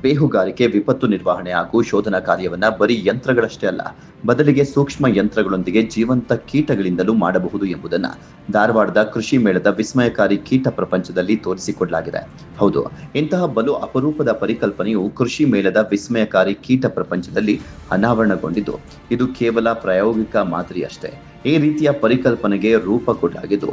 ಬೇಹುಗಾರಿಕೆ ವಿಪತ್ತು ನಿರ್ವಹಣೆ ಹಾಗೂ ಶೋಧನಾ ಕಾರ್ಯವನ್ನ ಬರೀ ಯಂತ್ರಗಳಷ್ಟೇ ಅಲ್ಲ, ಬದಲಿಗೆ ಸೂಕ್ಷ್ಮ ಯಂತ್ರಗಳೊಂದಿಗೆ ಜೀವಂತ ಕೀಟಗಳಿಂದಲೂ ಮಾಡಬಹುದು ಎಂಬುದನ್ನ ಧಾರವಾಡದ ಕೃಷಿ ಮೇಳದ ವಿಸ್ಮಯಕಾರಿ ಕೀಟ ಪ್ರಪಂಚದಲ್ಲಿ ತೋರಿಸಿಕೊಡಲಾಗಿದೆ. ಹೌದು, ಇಂತಹ ಬಲು ಅಪರೂಪದ ಪರಿಕಲ್ಪನೆಯು ಕೃಷಿ ಮೇಳದ ವಿಸ್ಮಯಕಾರಿ ಕೀಟ ಪ್ರಪಂಚದಲ್ಲಿ ಅನಾವರಣಗೊಂಡಿದ್ದು, ಇದು ಕೇವಲ ಪ್ರಾಯೋಗಿಕ ಮಾದರಿ ಅಷ್ಟೇ. ಈ ರೀತಿಯ ಪರಿಕಲ್ಪನೆಗೆ ರೂಪ ಕೊಡಲಾಗಿದ್ದು,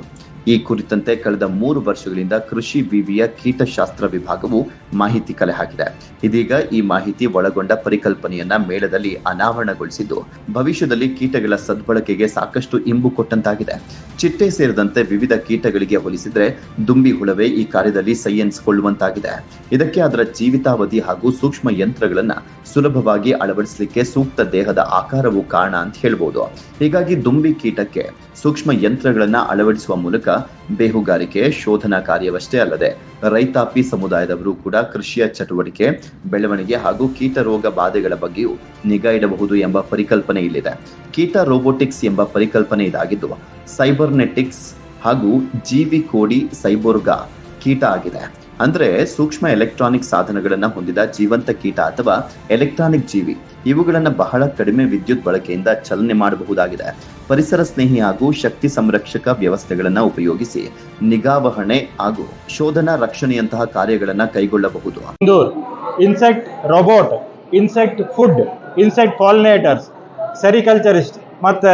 ಈ ಕುರಿತಂತೆ ಕಳೆದ 3 ವರ್ಷಗಳಿಂದ ಕೃಷಿ ವಿವಿಯ ಕೀಟಶಾಸ್ತ್ರ ವಿಭಾಗವು ಮಾಹಿತಿ ಕಲೆ ಹಾಕಿದೆ. ಇದೀಗ ಈ ಮಾಹಿತಿ ಒಳಗೊಂಡ ಪರಿಕಲ್ಪನೆಯನ್ನ ಮೇಳದಲ್ಲಿ ಅನಾವರಣಗೊಳಿಸಿದ್ದು, ಭವಿಷ್ಯದಲ್ಲಿ ಕೀಟಗಳ ಸದ್ಬಳಕೆಗೆ ಸಾಕಷ್ಟು ಇಂಬು ಕೊಟ್ಟಂತಾಗಿದೆ. ಚಿಟ್ಟೆ ಸೇರಿದಂತೆ ವಿವಿಧ ಕೀಟಗಳಿಗೆ ಹೋಲಿಸಿದ್ರೆ ದುಂಬಿ ಹುಳವೇ ಈ ಕಾರ್ಯದಲ್ಲಿ ಸೈ ಎನ್ನಿಸಿಕೊಳ್ಳುವಂತಾಗಿದೆ. ಇದಕ್ಕೆ ಅದರ ಜೀವಿತಾವಧಿ ಹಾಗೂ ಸೂಕ್ಷ್ಮ ಯಂತ್ರಗಳನ್ನ ಸುಲಭವಾಗಿ ಅಳವಡಿಸಲಿಕ್ಕೆ ಸೂಕ್ತ ದೇಹದ ಆಕಾರವು ಕಾರಣ ಅಂತ ಹೇಳ್ಬೋದು. ಹೀಗಾಗಿ ದುಂಬಿ ಕೀಟಕ್ಕೆ ಸೂಕ್ಷ್ಮ ಯಂತ್ರಗಳನ್ನ ಅಳವಡಿಸುವ ಮೂಲಕ ಬೇಹುಗಾರಿಕೆ ಶೋಧನಾ ಕಾರ್ಯವಷ್ಟೇ ಅಲ್ಲದೆ ರೈತಾಪಿ ಸಮುದಾಯದವರು ಕೂಡ ಕೃಷಿಯ ಚಟುವಟಿಕೆ, ಬೆಳವಣಿಗೆ ಹಾಗೂ ಕೀಟ ರೋಗ ಬಾಧೆಗಳ ಬಗ್ಗೆಯೂ ನಿಗಾ ಇಡಬಹುದು ಎಂಬ ಪರಿಕಲ್ಪನೆ ಇಲ್ಲಿದೆ. ಕೀಟ ರೋಬೋಟಿಕ್ಸ್ ಎಂಬ ಪರಿಕಲ್ಪನೆ ಇದಾಗಿದ್ದು, ಸೈಬರ್ನೆಟಿಕ್ಸ್ ಹಾಗೂ ಜೀವಿ ಕೋಡಿ ಸೈಬೋರ್ಗಾ ಕೀಟ ಆಗಿದೆ. ಅಂದ್ರೆ ಸೂಕ್ಷ್ಮ ಎಲೆಕ್ಟ್ರಾನಿಕ್ ಸಾಧನಗಳನ್ನ ಹೊಂದಿದ ಜೀವಂತ ಕೀಟ ಅಥವಾ ಎಲೆಕ್ಟ್ರಾನಿಕ್ ಜೀವಿ. ಇವುಗಳನ್ನ ಬಹಳ ಕಡಿಮೆ ವಿದ್ಯುತ್ ಬಳಕೆಯಿಂದ ಚಲನೆ ಮಾಡಬಹುದಾಗಿದೆ. ಪರಿಸರ ಸ್ನೇಹಿ ಹಾಗೂ ಶಕ್ತಿ ಸಂರಕ್ಷಕ ವ್ಯವಸ್ಥೆಗಳನ್ನ ಉಪಯೋಗಿಸಿ ನಿಗಾವಹಣೆ ಹಾಗೂ ಶೋಧನಾ ರಕ್ಷಣೆಯಂತಹ ಕಾರ್ಯಗಳನ್ನ ಕೈಗೊಳ್ಳಬಹುದು. Insect robot, insect food, insect pollinators, sericulturist ಮತ್ತೆ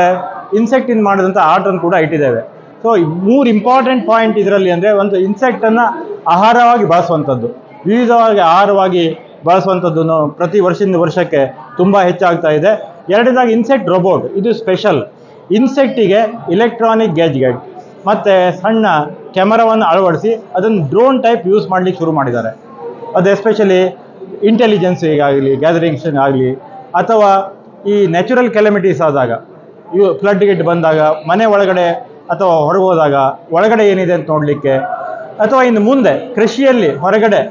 ಇನ್ಸೆಕ್ಟ್ ಇನ್ ಮಾಡಿದಂಥ ಆರ್ಟ್ ಕೂಡ ಇಟ್ಟಿದ್ದೇವೆ. ಸೊ 3 ಇಂಪಾರ್ಟೆಂಟ್ ಪಾಯಿಂಟ್ ಇದರಲ್ಲಿ ಅಂದರೆ, ಒಂದು ಇನ್ಸೆಕ್ಟನ್ನು ಆಹಾರವಾಗಿ ಬಳಸುವಂಥದ್ದು, ವಿವಿಧವಾಗಿ ಆಹಾರವಾಗಿ ಬಳಸುವಂಥದ್ದು ಪ್ರತಿ ವರ್ಷದಿಂದ ವರ್ಷಕ್ಕೆ ತುಂಬ ಹೆಚ್ಚಾಗ್ತಾ ಇದೆ. ಎರಡನೇದಾಗಿ ಇನ್ಸೆಕ್ಟ್ ರೋಬೋಟ್, ಇದು ಸ್ಪೆಷಲ್. ಇನ್ಸೆಕ್ಟಿಗೆ ಇಲೆಕ್ಟ್ರಾನಿಕ್ ಗ್ಯಾಜೆಟ್ ಮತ್ತು ಸಣ್ಣ ಕ್ಯಾಮರಾವನ್ನು ಅಳವಡಿಸಿ ಅದನ್ನು ಡ್ರೋನ್ ಟೈಪ್ ಯೂಸ್ ಮಾಡಲಿಕ್ಕೆ ಶುರು ಮಾಡಿದ್ದಾರೆ. ಅದು ಎಸ್ಪೆಷಲಿ ಇಂಟೆಲಿಜೆನ್ಸಿಗಾಗಲಿ, ಗ್ಯಾದರಿಂಗ್ಸ್ ಆಗಲಿ, ಅಥವಾ ಈ ನ್ಯಾಚುರಲ್ ಕೆಲಮಿಟೀಸ್ ಆದಾಗ, ಇವು ಫ್ಲಡ್ ಗಿಟ್ ಬಂದಾಗ ಮನೆ ಒಳಗಡೆ ಅಥವಾ ಹೊರಗೆ ಹೋದಾಗ ಒಳಗಡೆ ಏನಿದೆ ಅಂತ ನೋಡಲಿಕ್ಕೆ, ಅಥವಾ ಇನ್ನು ಮುಂದೆ ಕೃಷಿಯಲ್ಲಿ ಹೊರಗಡೆ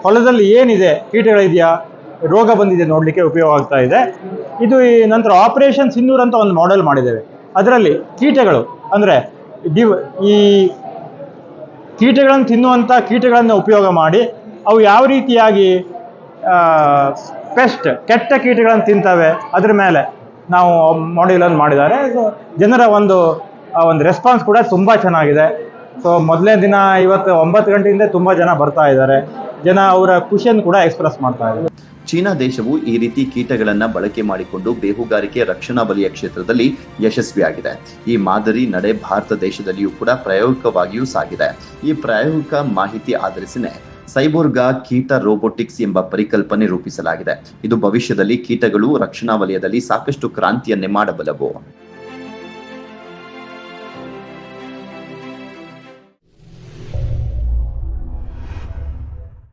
ಹೊಲದಲ್ಲಿ ಏನಿದೆ, ಕೀಟಗಳಿದೆಯಾ, ರೋಗ ಬಂದಿದೆ ನೋಡಲಿಕ್ಕೆ ಉಪಯೋಗ ಆಗ್ತಾ ಇದೆ. ಇದು ಈ ನಂತರ ಆಪರೇಷನ್ ಸಿಂಧೂರ್ ಅಂತ ಒಂದು ಮಾಡೆಲ್ ಮಾಡಿದ್ದೇವೆ. ಅದರಲ್ಲಿ ಕೀಟಗಳು ಅಂದರೆ ಈ ಕೀಟಗಳನ್ನು ತಿನ್ನುವಂಥ ಕೀಟಗಳನ್ನು ಉಪಯೋಗ ಮಾಡಿ ಅವು ಯಾವ ರೀತಿಯಾಗಿ ಕೆಟ್ಟ ಕೀಟಗಳನ್ನು ತಿಂತವೆ ಅದ್ರ ಮೇಲೆ ನಾವು ಮಾಡೆಲನ್ನು ಮಾಡಿದ್ದಾರೆ. ಸೊ ಜನರ ಒಂದು ರೆಸ್ಪಾನ್ಸ್ ಕೂಡ ತುಂಬ ಚೆನ್ನಾಗಿದೆ. ಸೊ ಮೊದಲನೇ ದಿನ ಇವತ್ತು 9 ಗಂಟೆಯಿಂದ ತುಂಬ ಜನ ಬರ್ತಾ ಇದ್ದಾರೆ. ಜನ ಅವರ ಖುಷಿಯನ್ನು ಕೂಡ ಎಕ್ಸ್ಪ್ರೆಸ್ ಮಾಡ್ತಾ ಇದ್ದಾರೆ. ಚೀನಾ ದೇಶವು ಈ ರೀತಿ ಕೀಟಗಳನ್ನ ಬಳಕೆ ಮಾಡಿಕೊಂಡು ಬೇಹುಗಾರಿಕೆ ರಕ್ಷಣಾ ವಲಯ ಕ್ಷೇತ್ರದಲ್ಲಿ ಯಶಸ್ವಿಯಾಗಿದೆ. ಈ ಮಾದರಿ ನಡೆ ಭಾರತ ದೇಶದಲ್ಲಿಯೂ ಕೂಡ ಪ್ರಾಯೋಗಿಕವಾಗಿಯೂ ಸಾಗಿದೆ. ಈ ಪ್ರಾಯೋಗಿಕ ಮಾಹಿತಿ ಆಧರಿಸಿನೇ ಸೈಬೋರ್ಗಾ ಕೀಟ ರೋಬೋಟಿಕ್ಸ್ ಎಂಬ ಪರಿಕಲ್ಪನೆ ರೂಪಿಸಲಾಗಿದೆ. ಇದು ಭವಿಷ್ಯದಲ್ಲಿ ಕೀಟಗಳು ರಕ್ಷಣಾ ವಲಯದಲ್ಲಿ ಸಾಕಷ್ಟು ಕ್ರಾಂತಿಯನ್ನೇ ಮಾಡಬಲ್ಲವು.